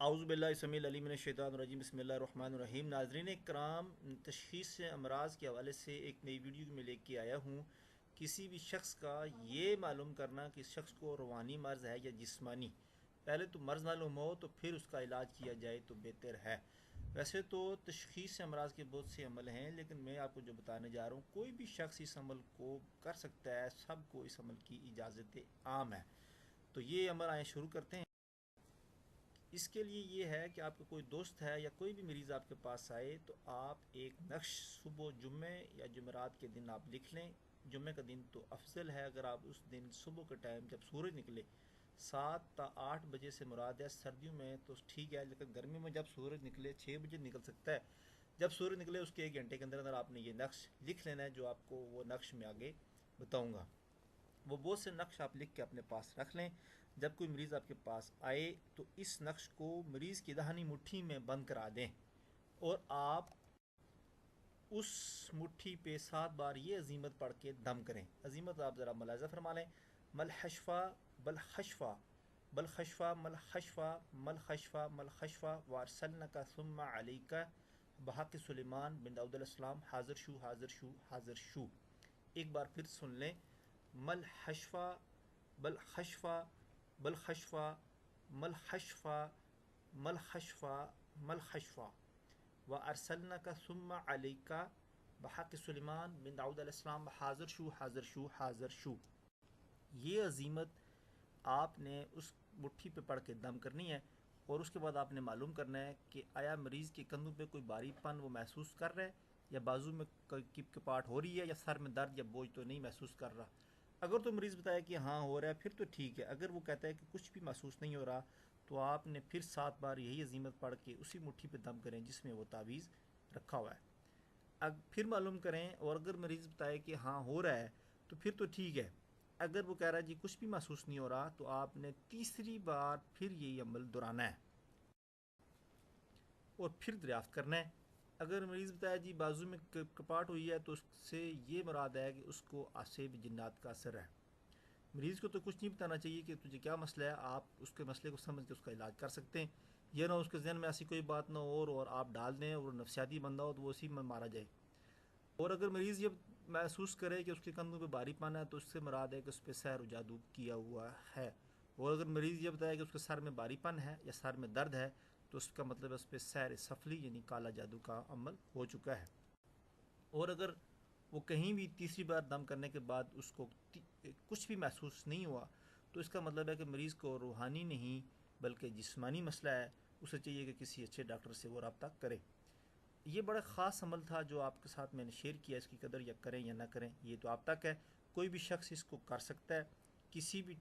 اعوذ باللہ سمیع العلیم من الشیطان الرجیم بسم اللہ الرحمن الرحیم۔ ناظرین کرام، تشخیص امراض کے حوالے سے ایک نئی ویڈیو میں لے کے آیا ہوں۔ کسی بھی شخص کا یہ معلوم کرنا کہ اس شخص کو روحانی مرض ہے یا جسمانی، پہلے تو مرض معلوم ہو تو پھر اس کا علاج کیا جائے تو بہتر ہے۔ ویسے تو تشخیص امراض کے بہت سے عمل ہیں، لیکن میں آپ کو جو بتانے جا رہا ہوں کوئی بھی شخص اس عمل کو کر سکتا ہے، سب کو اس عمل کی اجازت عام ہے۔ تو یہ عمل آئیں شروع کرتے ہیں۔ اس کے لیے یہ ہے کہ آپ کا کوئی دوست ہے یا کوئی بھی مریض آپ کے پاس آئے تو آپ ایک نقش صبح جمعے یا جمعرات کے دن آپ لکھ لیں۔ جمعے کا دن تو افضل ہے، اگر آپ اس دن صبح کے ٹائم جب سورج نکلے 7 تا 8 بجے سے مراد ہے، سردیوں میں تو ٹھیک ہے، لیکن گرمیوں میں جب سورج نکلے 6 بجے نکل سکتا ہے، جب سورج نکلے اس کے 1 گھنٹے کے اندر اندر آپ نے یہ نقش لکھ لینا ہے، جو آپ کو وہ نقش میں آگے بتاؤں گا۔ وہ بہت سے نقش آپ لکھ کے اپنے پاس رکھ لیں۔ جب کوئی مریض آپ کے پاس آئے تو اس نقش کو مریض کی دہنی مٹھی میں بند کرا دیں، اور آپ اس مٹھی پہ 7 بار یہ عظیمت پڑھ کے دم کریں۔ عظیمت آپ ذرا ملاحظہ فرما لیں: ملحشفہ بلحشفہ بلخشفہ ملحشفہ ملخشفہ ملخشفہ وارسلنک ثم علیک بحق سلیمان بن داؤد علیہ السلام حاضر شو حاضر شو حاضر شو۔ ایک بار پھر سن لیں: ملحشفہ بلخشفہ بلخشفہ ملحشفہ ملحشفہ ملحشفہ وارسلنک ثم علیک بحق سلیمان بن داؤد علیہ السلام حاضر شو حاضر شو حاضر شو۔ یہ عظیمت آپ نے اس مٹھی پہ پڑھ کے دم کرنی ہے، اور اس کے بعد آپ نے معلوم کرنا ہے کہ آیا مریض کے کندھوں پہ کوئی بھاری پن وہ محسوس کر رہا ہے، یا بازو میں کوئی کپ کپاہٹ ہو رہی ہے، یا سر میں درد یا بوجھ تو نہیں محسوس کر رہا۔ اگر تو مریض بتائے کہ ہاں ہو رہا ہے پھر تو ٹھیک ہے، اگر وہ کہتا ہے کہ کچھ بھی محسوس نہیں ہو رہا تو آپ نے پھر 7 بار یہی عظیمت پڑھ کے اسی مٹھی پہ دم کریں جس میں وہ تعویذ رکھا ہوا ہے۔ پھر معلوم کریں، اور اگر مریض بتائے کہ ہاں ہو رہا ہے تو پھر تو ٹھیک ہے۔ اگر وہ کہہ رہا ہے جی کچھ بھی محسوس نہیں ہو رہا تو آپ نے تیسری بار پھر یہی عمل دہرانا ہے اور پھر دریافت کرنا ہے۔ اگر مریض بتایا جی بازو میں کپاہٹ ہوئی ہے تو اس سے یہ مراد ہے کہ اس کو آصب جنات کا اثر ہے۔ مریض کو تو کچھ نہیں بتانا چاہیے کہ تجھے کیا مسئلہ ہے، آپ اس کے مسئلے کو سمجھ کے اس کا علاج کر سکتے ہیں۔ یہ نہ اس کے ذہن میں ایسی کوئی بات نہ ہو اور آپ ڈال دیں، اور نفسیاتی بندہ ہو تو وہ اسی میں مارا جائے۔ اور اگر مریض یہ محسوس کرے کہ اس کے کندھوں پہ بھاری پن ہے تو اس سے مراد ہے کہ اس پہ سحر و جادو کیا ہوا ہے۔ اور اگر مریض یہ بتائے کہ اس کے سر میں بھاری پن ہے یا سر میں درد ہے تو اس کا مطلب ہے اس پہ سحر سفلی یعنی کالا جادو کا عمل ہو چکا ہے۔ اور اگر وہ کہیں بھی تیسری بار دم کرنے کے بعد اس کو کچھ بھی محسوس نہیں ہوا تو اس کا مطلب ہے کہ مریض کو روحانی نہیں بلکہ جسمانی مسئلہ ہے، اسے چاہیے کہ کسی اچھے ڈاکٹر سے وہ رابطہ کرے۔ یہ بڑا خاص عمل تھا جو آپ کے ساتھ میں نے شیئر کیا، اس کی قدر یا کریں یا نہ کریں یہ تو آپ تک ہے۔ کوئی بھی شخص اس کو کر سکتا ہے، کسی بھی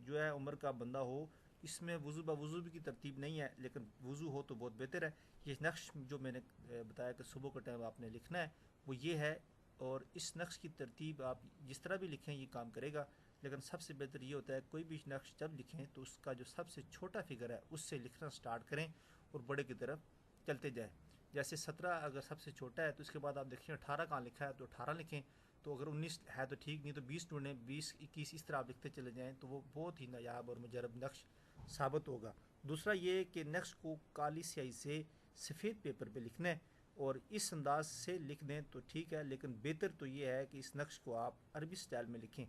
جو ہے عمر کا بندہ ہو۔ اس میں وضو بوضو کی ترتیب نہیں ہے، لیکن وضو ہو تو بہت بہتر ہے۔ یہ نقش جو میں نے بتایا کہ صبح کے ٹائم آپ نے لکھنا ہے وہ یہ ہے، اور اس نقش کی ترتیب آپ جس طرح بھی لکھیں یہ کام کرے گا، لیکن سب سے بہتر یہ ہوتا ہے کوئی بھی نقش جب لکھیں تو اس کا جو سب سے چھوٹا فگر ہے اس سے لکھنا سٹارٹ کریں اور بڑے کی طرف چلتے جائیں۔ جیسے 17 اگر سب سے چھوٹا ہے تو اس کے بعد آپ دیکھیں 18 کہاں لکھا ہے تو 18 لکھیں، تو اگر 19 ہے تو ٹھیک، نہیں تو 20 ڈھونڈیں، 20 21 اس طرح آپ لکھتے چلے جائیں تو وہ بہت ہی نایاب اور مجرب نقش ثابت ہوگا۔ دوسرا یہ کہ نقش کو کالی سیاہی سے سفید پیپر پہ لکھنا ہے، اور اس انداز سے لکھ دیں تو ٹھیک ہے، لیکن بہتر تو یہ ہے کہ اس نقش کو آپ عربی سٹائل میں لکھیں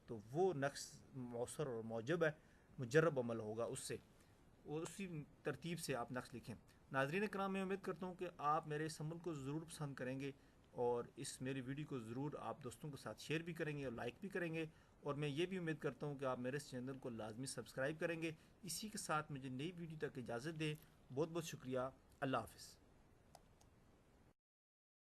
تو وہ نقش مؤثر اور موجب ہے، مجرب عمل ہوگا اس سے، اور اسی ترتیب سے آپ نقش لکھیں۔ ناظرین کرام، میں امید کرتا ہوں کہ آپ میرے اس عمل کو ضرور پسند کریں گے، اور اس میری ویڈیو کو ضرور آپ دوستوں کے ساتھ شیئر بھی کریں گے اور لائک بھی کریں گے، اور میں یہ بھی امید کرتا ہوں کہ آپ میرے اس چینل کو لازمی سبسکرائب کریں گے۔ اسی کے ساتھ مجھے نئی ویڈیو تک اجازت دیں۔ بہت بہت شکریہ۔ اللہ حافظ۔